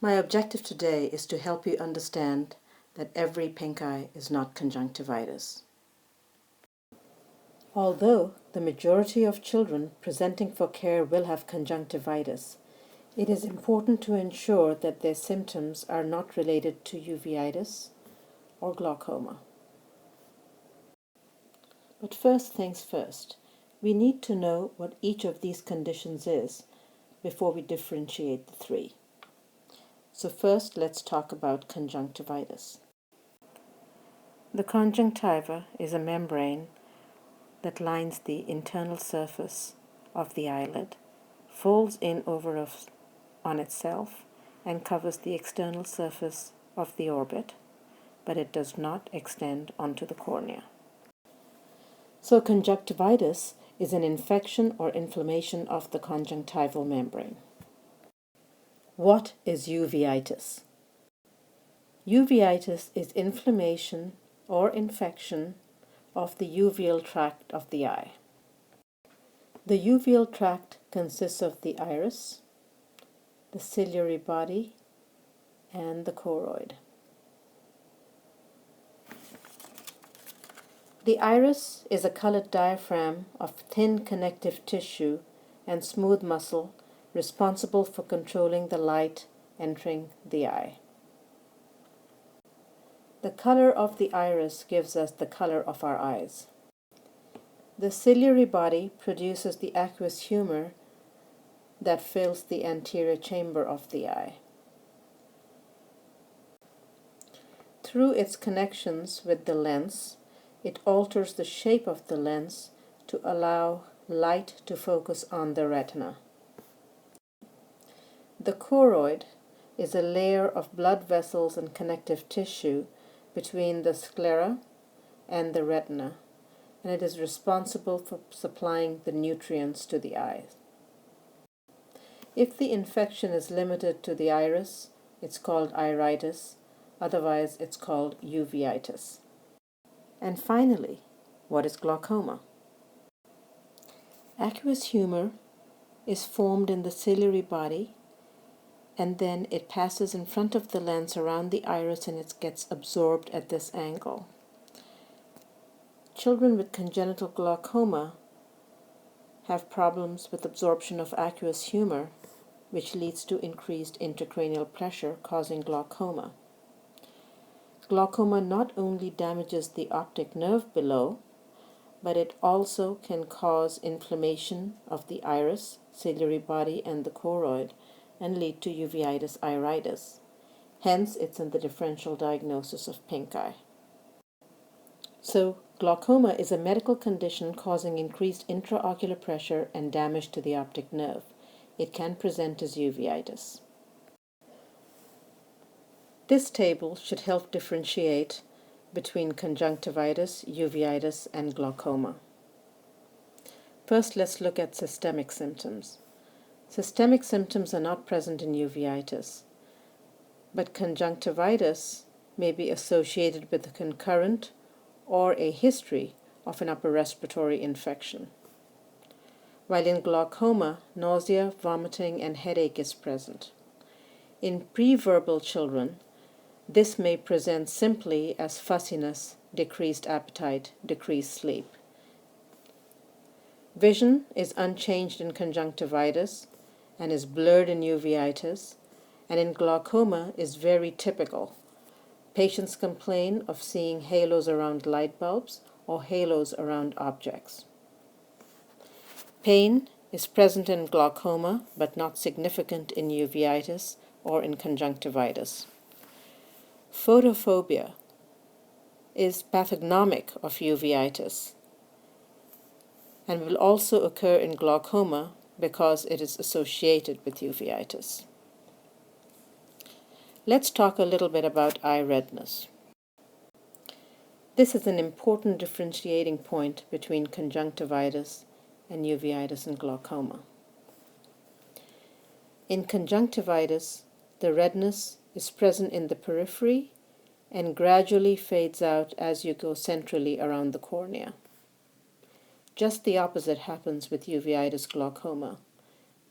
My objective today is to help you understand that every pink eye is not conjunctivitis. Although the majority of children presenting for care will have conjunctivitis, it is important to ensure that their symptoms are not related to uveitis or glaucoma. But first things first, we need to know what each of these conditions is before we differentiate the three. So first, let's talk about conjunctivitis. The conjunctiva is a membrane that lines the internal surface of the eyelid, folds in over on itself, and covers the external surface of the orbit, but it does not extend onto the cornea. So conjunctivitis is an infection or inflammation of the conjunctival membrane. What is uveitis? Uveitis is inflammation or infection of the uveal tract of the eye. The uveal tract consists of the iris, the ciliary body, and the choroid. The iris is a colored diaphragm of thin connective tissue and smooth muscle responsible for controlling the light entering the eye. The color of the iris gives us the color of our eyes. The ciliary body produces the aqueous humor that fills the anterior chamber of the eye. Through its connections with the lens, it alters the shape of the lens to allow light to focus on the retina. The choroid is a layer of blood vessels and connective tissue between the sclera and the retina, and it is responsible for supplying the nutrients to the eye. If the infection is limited to the iris, it's called iritis, otherwise it's called uveitis. And finally, what is glaucoma? Aqueous humor is formed in the ciliary body, and then it passes in front of the lens around the iris and it gets absorbed at this angle. Children with congenital glaucoma have problems with absorption of aqueous humor, which leads to increased intracranial pressure, causing glaucoma. Glaucoma not only damages the optic nerve below, but it also can cause inflammation of the iris, ciliary body, and the choroid, and lead to uveitis iritis. Hence, it's in the differential diagnosis of pink eye. So, glaucoma is a medical condition causing increased intraocular pressure and damage to the optic nerve. It can present as uveitis. This table should help differentiate between conjunctivitis, uveitis, and glaucoma. First, let's look at systemic symptoms. Systemic symptoms are not present in uveitis, but conjunctivitis may be associated with a concurrent or a history of an upper respiratory infection. While in glaucoma, nausea, vomiting, and headache is present. In preverbal children, this may present simply as fussiness, decreased appetite, decreased sleep. Vision is unchanged in conjunctivitis and is blurred in uveitis, and in glaucoma is very typical. Patients complain of seeing halos around light bulbs or halos around objects. Pain is present in glaucoma but not significant in uveitis or in conjunctivitis. Photophobia is pathognomic of uveitis and will also occur in glaucoma because it is associated with uveitis. Let's talk a little bit about eye redness. This is an important differentiating point between conjunctivitis and uveitis and glaucoma. In conjunctivitis, the redness is present in the periphery and gradually fades out as you go centrally around the cornea. Just the opposite happens with uveitis glaucoma.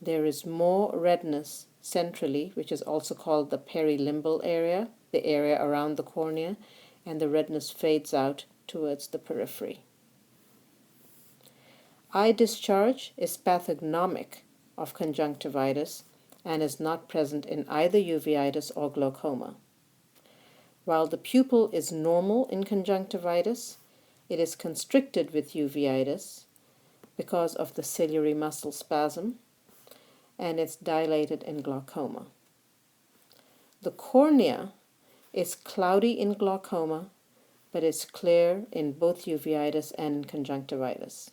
There is more redness centrally, which is also called the perilimbal area, the area around the cornea, and the redness fades out towards the periphery. Eye discharge is pathognomic of conjunctivitis and is not present in either uveitis or glaucoma. While the pupil is normal in conjunctivitis, it is constricted with uveitis because of the ciliary muscle spasm, and it's dilated in glaucoma. The cornea is cloudy in glaucoma, but is clear in both uveitis and in conjunctivitis.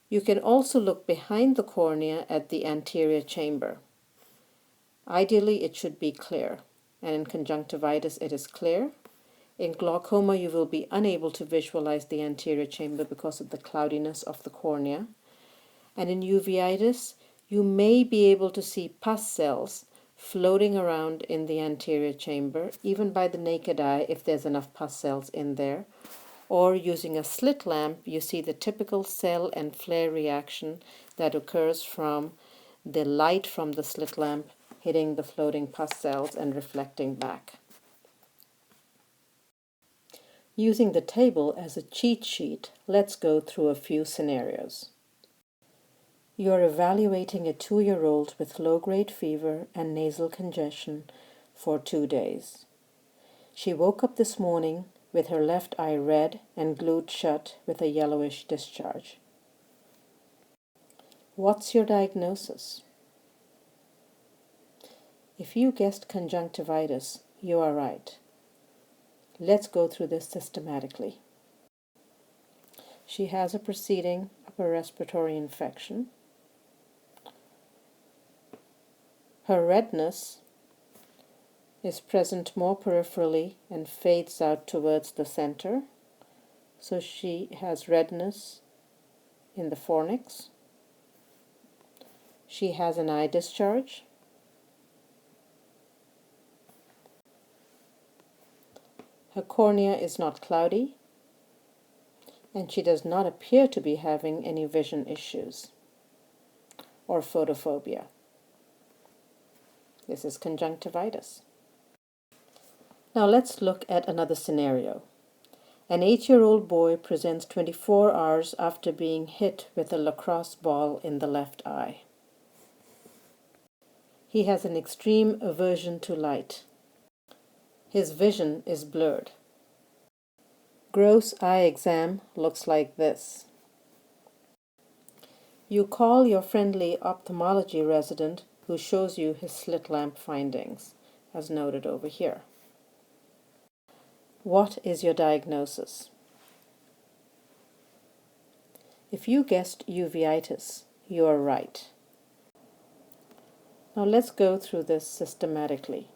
You can also look behind the cornea at the anterior chamber. Ideally, it should be clear, and in conjunctivitis it is clear. In glaucoma, you will be unable to visualize the anterior chamber because of the cloudiness of the cornea. And in uveitis, you may be able to see pus cells floating around in the anterior chamber, even by the naked eye if there's enough pus cells in there. Or using a slit lamp, you see the typical cell and flare reaction that occurs from the light from the slit lamp hitting the floating pus cells and reflecting back. Using the table as a cheat sheet, let's go through a few scenarios. You're evaluating a 2-year-old with low-grade fever and nasal congestion for 2 days. She woke up this morning with her left eye red and glued shut with a yellowish discharge. What's your diagnosis? If you guessed conjunctivitis, you are right. Let's go through this systematically. She has a preceding upper respiratory infection. Her redness is present more peripherally and fades out towards the center. So she has redness in the fornix. She has an eye discharge. Her cornea is not cloudy, and she does not appear to be having any vision issues or photophobia. This is conjunctivitis. Now let's look at another scenario. An 8-year-old boy presents 24 hours after being hit with a lacrosse ball in the left eye. He has an extreme aversion to light. His vision is blurred. Gross eye exam looks like this. You call your friendly ophthalmology resident who shows you his slit lamp findings, as noted over here. What is your diagnosis? If you guessed uveitis, you are right. Now let's go through this systematically.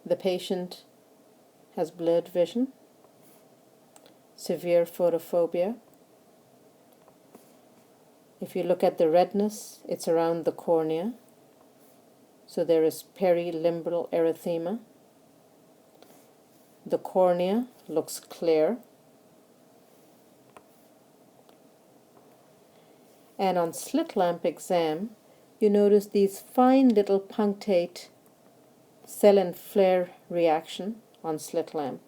The patient has blurred vision, severe photophobia. If you look at the redness, it's around the cornea, so there is perilimbal erythema. The cornea looks clear. And on slit lamp exam, you notice these fine little punctate cell and flare reaction on slit lamp.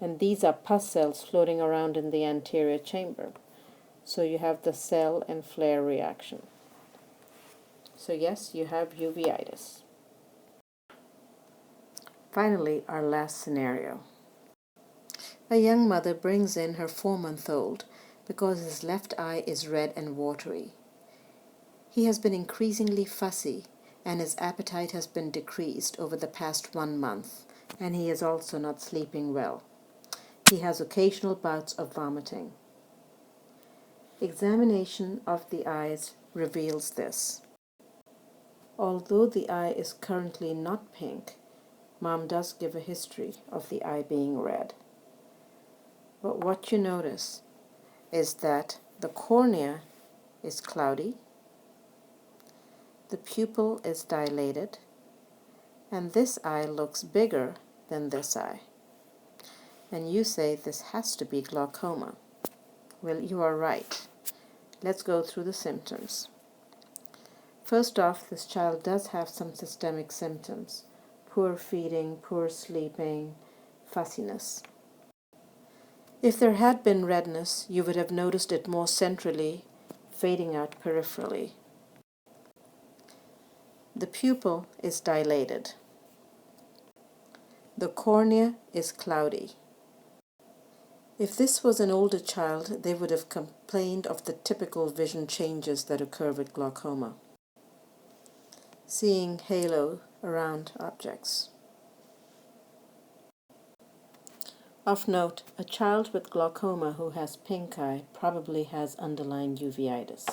And these are pus cells floating around in the anterior chamber. So you have the cell and flare reaction. So yes, you have uveitis. Finally, our last scenario. A young mother brings in her 4-month-old because his left eye is red and watery. He has been increasingly fussy and his appetite has been decreased over the past 1 month, and he is also not sleeping well. He has occasional bouts of vomiting. Examination of the eyes reveals this. Although the eye is currently not pink, Mom does give a history of the eye being red. But what you notice is that the cornea is cloudy, the pupil is dilated, and this eye looks bigger than this eye. And you say this has to be glaucoma. Well, you are right. Let's go through the symptoms. First off, this child does have some systemic symptoms: poor feeding, poor sleeping, fussiness. If there had been redness, you would have noticed it more centrally, fading out peripherally. The pupil is dilated. The cornea is cloudy. If this was an older child, they would have complained of the typical vision changes that occur with glaucoma: seeing halo around objects. Of note, a child with glaucoma who has pink eye probably has underlying uveitis.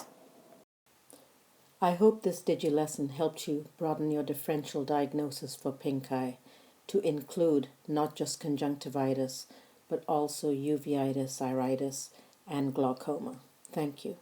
I hope this digi-lesson helped you broaden your differential diagnosis for pink eye to include not just conjunctivitis, but also uveitis, iritis, and glaucoma. Thank you.